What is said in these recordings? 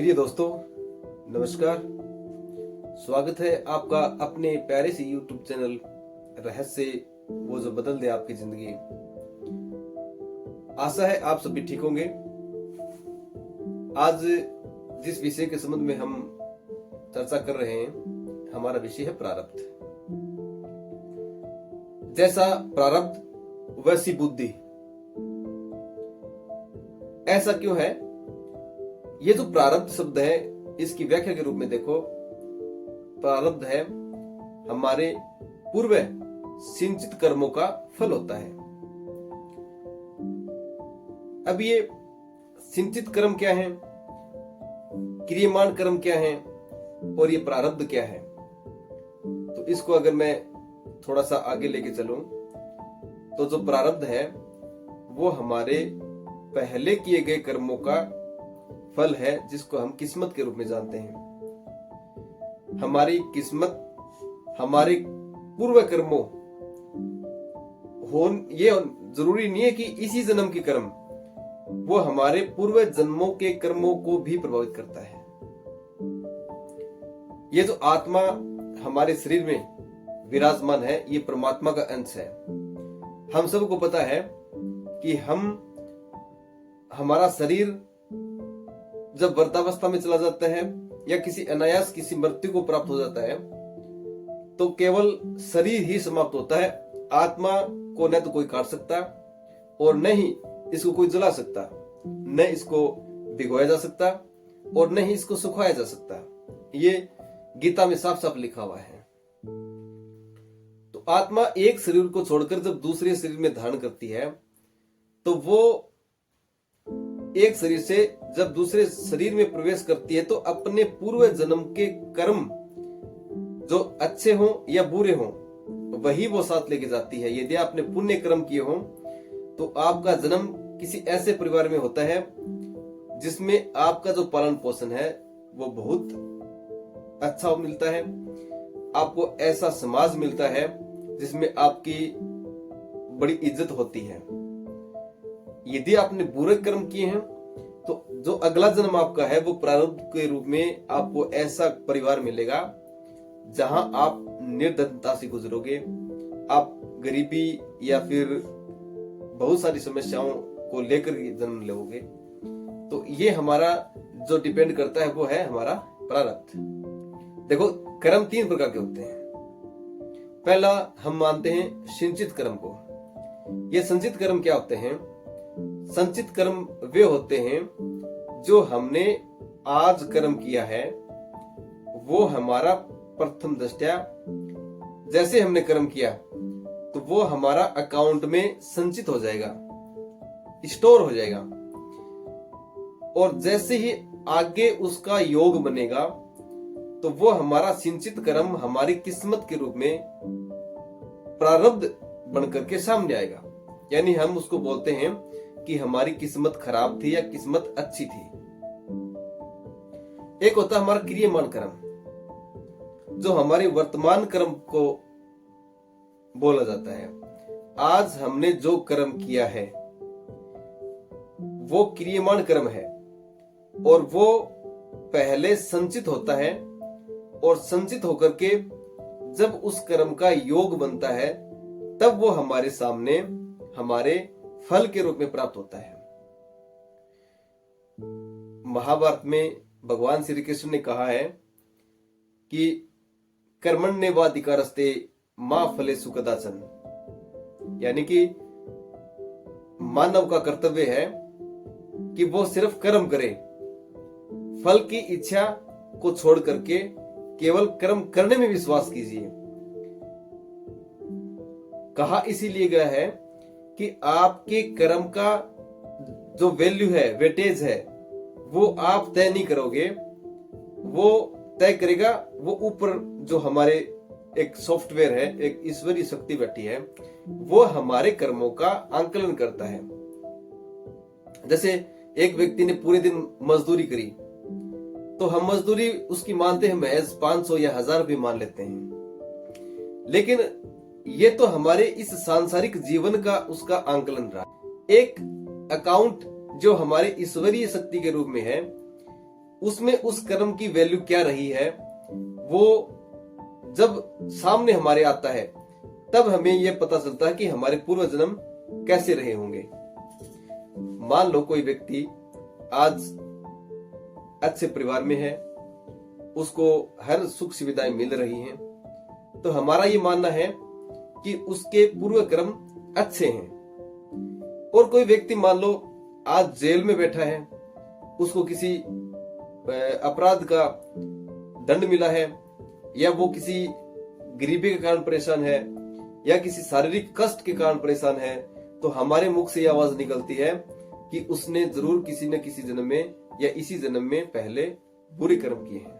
प्रिय दोस्तों, नमस्कार। स्वागत है आपका अपने प्यारे से YouTube चैनल रहस्य, वो जो बदल दे आपकी जिंदगी। आशा है आप सभी ठीक होंगे। आज जिस विषय के संबंध में हम चर्चा कर रहे हैं, हमारा विषय है प्रारब्ध। जैसा प्रारब्ध वैसी बुद्धि। ऐसा क्यों है? ये जो प्रारब्ध शब्द है, इसकी व्याख्या के रूप में देखो, प्रारब्ध है हमारे पूर्व सिंचित कर्मों का फल होता है। अब ये सिंचित कर्म क्या है, क्रियमाण कर्म क्या है और ये प्रारब्ध क्या है, तो इसको अगर मैं थोड़ा सा आगे लेके चलूं तो जो प्रारब्ध है वो हमारे पहले किए गए कर्मों का फल है, जिसको हम किस्मत के रूप में जानते हैं। हमारी किस्मत हमारे पूर्व कर्मों ये जरूरी नहीं है कि इसी जन्म के कर्म, वो हमारे पूर्व जन्मों के कर्मों को भी प्रभावित करता है। ये जो आत्मा हमारे शरीर में विराजमान है, ये परमात्मा का अंश है। हम सबको पता है कि हमारा शरीर जब वृद्धावस्था में चला जाता है या किसी अनायास किसी मृत्यु को प्राप्त हो जाता है, तो केवल शरीर ही समाप्त होता है। आत्मा को न तो कोई काट सकता और न ही इसको कोई जला सकता, न इसको भिगोया जा सकता और न ही इसको सुखाया जा सकता। ये गीता में साफ साफ लिखा हुआ है। तो आत्मा एक शरीर को छोड़कर जब दूसरे शरीर में धारण करती है, तो वो एक शरीर से जब दूसरे शरीर में प्रवेश करती है, तो अपने पूर्व जन्म के कर्म जो अच्छे हों या बुरे हों, वही वो साथ लेके जाती है। यदि आपने पुण्य कर्म किए हों तो आपका जन्म किसी ऐसे परिवार में होता है जिसमें आपका जो पालन पोषण है वो बहुत अच्छा मिलता है। आपको ऐसा समाज मिलता है जिसमें आपकी बड़ी इज्जत होती है। यदि आपने बुरे कर्म किए हैं तो जो अगला जन्म आपका है वो प्रारब्ध के रूप में आपको ऐसा परिवार मिलेगा जहां आप निर्धनता से गुजरोगे, आप गरीबी या फिर बहुत सारी समस्याओं को लेकर जन्म लोगे। तो ये हमारा जो डिपेंड करता है वो है हमारा प्रारब्ध। देखो, कर्म 3 प्रकार के होते हैं। पहला हम मानते हैं संचित कर्म को। ये संचित कर्म क्या होते हैं? संचित कर्म वे होते हैं जो हमने आज कर्म किया है, वो हमारा प्रथम दृष्टया जैसे हमने कर्म किया तो वो हमारा अकाउंट में संचित हो जाएगा, स्टोर हो जाएगा। और जैसे ही आगे उसका योग बनेगा तो वो हमारा सिंचित कर्म हमारी किस्मत के रूप में प्रारब्ध बनकर के सामने आएगा। यानी हम उसको बोलते हैं कि हमारी किस्मत खराब थी या किस्मत अच्छी थी। एक होता है हमारा क्रियमाण कर्म, जो हमारे वर्तमान कर्म को बोला जाता है। आज हमने जो कर्म किया है वो क्रियमाण कर्म है और वो पहले संचित होता है, और संचित होकर के जब उस कर्म का योग बनता है तब वो हमारे सामने हमारे फल के रूप में प्राप्त होता है। महाभारत में भगवान श्री कृष्ण ने कहा है कि कर्मण्येवाधिकारस्ते मा फलेषु कदाचन, यानी कि मानव का कर्तव्य है कि वो सिर्फ कर्म करे, फल की इच्छा को छोड़ करके केवल कर्म करने में विश्वास कीजिए। कहा इसीलिए गया है कि आपके कर्म का जो वैल्यू है, वेटेज है, वो आप तय नहीं करोगे, वो तय करेगा वो ऊपर जो हमारे एक सॉफ्टवेयर है, एक ईश्वरीय शक्ति बैठी है, वो हमारे कर्मों का आंकलन करता है। जैसे एक व्यक्ति ने पूरे दिन मजदूरी करी तो हम मजदूरी उसकी मानते हैं महज 500 या 1000 रुपये मान लेते हैं, लेकिन ये तो हमारे इस सांसारिक जीवन का उसका आंकलन रहा। एक अकाउंट जो हमारे ईश्वरीय शक्ति के रूप में है, उसमें उस कर्म की वैल्यू क्या रही है, वो जब सामने हमारे आता है तब हमें यह पता चलता है कि हमारे पूर्व जन्म कैसे रहे होंगे। मान लो कोई व्यक्ति आज अच्छे परिवार में है, उसको हर सुख सुविधाएं मिल रही हैं, तो हमारा ये मानना है कि उसके पूर्व कर्म अच्छे हैं। और कोई व्यक्ति मान लो आज जेल में बैठा है, उसको किसी अपराध का दंड मिला है, या वो किसी गरीबी के कारण परेशान है, या किसी शारीरिक कष्ट के कारण परेशान है, तो हमारे मुख से यह आवाज निकलती है कि उसने जरूर किसी न किसी जन्म में या इसी जन्म में पहले बुरे कर्म किए हैं।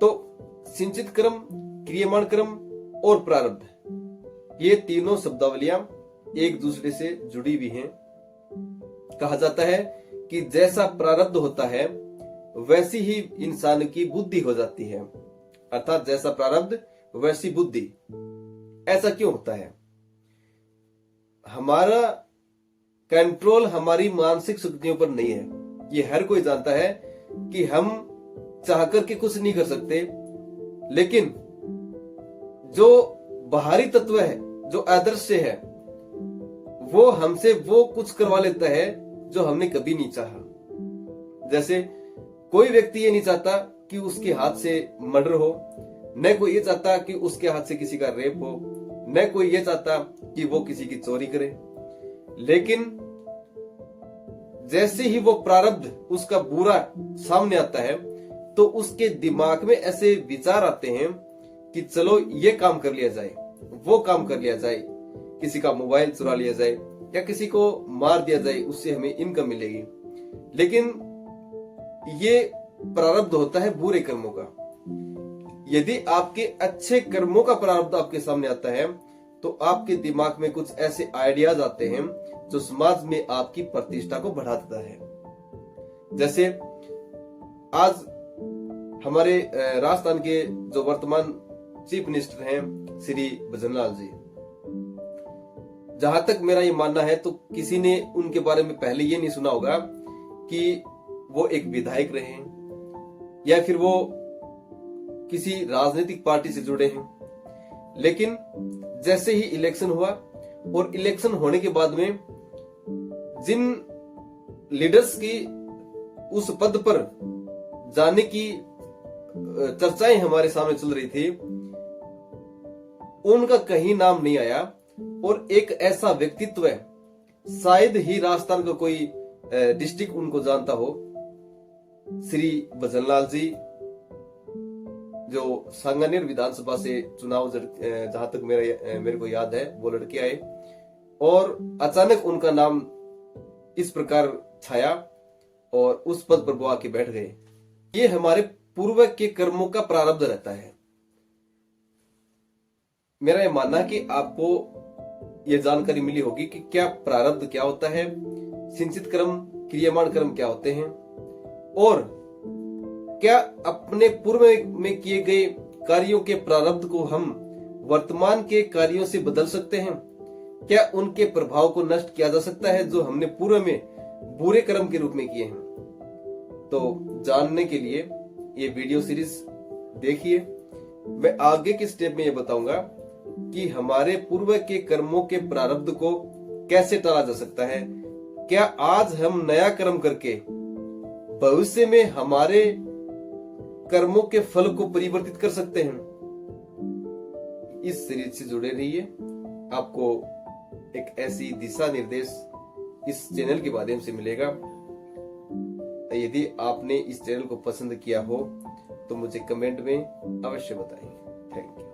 तो सिंचित कर्म, क्रियमाण कर्म और प्रारब्ध, ये तीनों शब्दावलियां एक दूसरे से जुड़ी हुई हैं। कहा जाता है कि जैसा प्रारब्ध होता है वैसी ही इंसान की बुद्धि हो जाती है, अर्थात जैसा प्रारब्ध वैसी बुद्धि। ऐसा क्यों होता है? हमारा कंट्रोल हमारी मानसिक शक्तियों पर नहीं है। ये हर कोई जानता है कि हम चाहकर के कुछ नहीं कर सकते, लेकिन जो बाहरी तत्व है, जो अदृश्य है, वो हमसे वो कुछ करवा लेता है जो हमने कभी नहीं चाहा। जैसे कोई व्यक्ति ये नहीं चाहता कि उसके हाथ से मर्डर हो, न कोई ये चाहता कि उसके हाथ से किसी का रेप हो, न कोई ये चाहता कि वो किसी की चोरी करे। लेकिन जैसे ही वो प्रारब्ध उसका बुरा सामने आता है तो उसके दिमाग में ऐसे विचार आते हैं कि चलो ये काम कर लिया जाए, वो काम कर लिया जाए, किसी का मोबाइल चुरा लिया जाए या किसी को मार दिया जाए, उससे हमें इनकम मिलेगी। लेकिन ये प्रारब्ध होता है बुरे कर्मों का। यदि आपके अच्छे कर्मों का प्रारब्ध आपके सामने आता है तो आपके दिमाग में कुछ ऐसे आइडियाज आते हैं जो समाज में आपकी प्रतिष्ठा को बढ़ा देता है। जैसे आज हमारे राजस्थान के जो वर्तमान चीफ मिनिस्टर हैं श्री भजनलाल जी, जहां तक मेरा ये मानना है तो किसी ने उनके बारे में पहले ये नहीं सुना होगा कि वो एक विधायक रहे हैं या फिर वो किसी राजनीतिक पार्टी से जुड़े हैं। लेकिन जैसे ही इलेक्शन हुआ और इलेक्शन होने के बाद में जिन लीडर्स की उस पद पर जाने की चर्चाएं हमारे सामने चल रही थी, उनका कहीं नाम नहीं आया। और एक ऐसा व्यक्तित्व है, शायद ही राजस्थान का कोई डिस्ट्रिक्ट उनको जानता हो, श्री भजनलाल जी, जो सांगानेर विधानसभा से चुनाव जहां तक मेरे को याद है वो लड़के आए और अचानक उनका नाम इस प्रकार छाया और उस पद पर वो आके बैठ गए। ये हमारे पूर्व के कर्मों का प्रारब्ध रहता है। मेरा ये मानना है कि आपको ये जानकारी मिली होगी कि क्या प्रारब्ध क्या होता है, सिंचित कर्म, क्रियमाण कर्म क्या होते हैं, और क्या अपने पूर्व में किए गए कार्यों के प्रारब्ध को हम वर्तमान के कार्यों से बदल सकते हैं। क्या उनके प्रभाव को नष्ट किया जा सकता है जो हमने पूर्व में बुरे कर्म के रूप में किए हैं। तो जानने के लिए ये वीडियो सीरीज देखिए। मैं आगे के स्टेप में ये बताऊंगा कि हमारे पूर्व के कर्मों के प्रारब्ध को कैसे टाला जा सकता है। क्या आज हम नया कर्म करके भविष्य में हमारे कर्मों के फल को परिवर्तित कर सकते हैं। इस सीरीज से जुड़े रहिए, आपको एक ऐसी दिशा निर्देश इस चैनल के माध्यम से मिलेगा। यदि आपने इस चैनल को पसंद किया हो तो मुझे कमेंट में अवश्य बताएं। Thank you.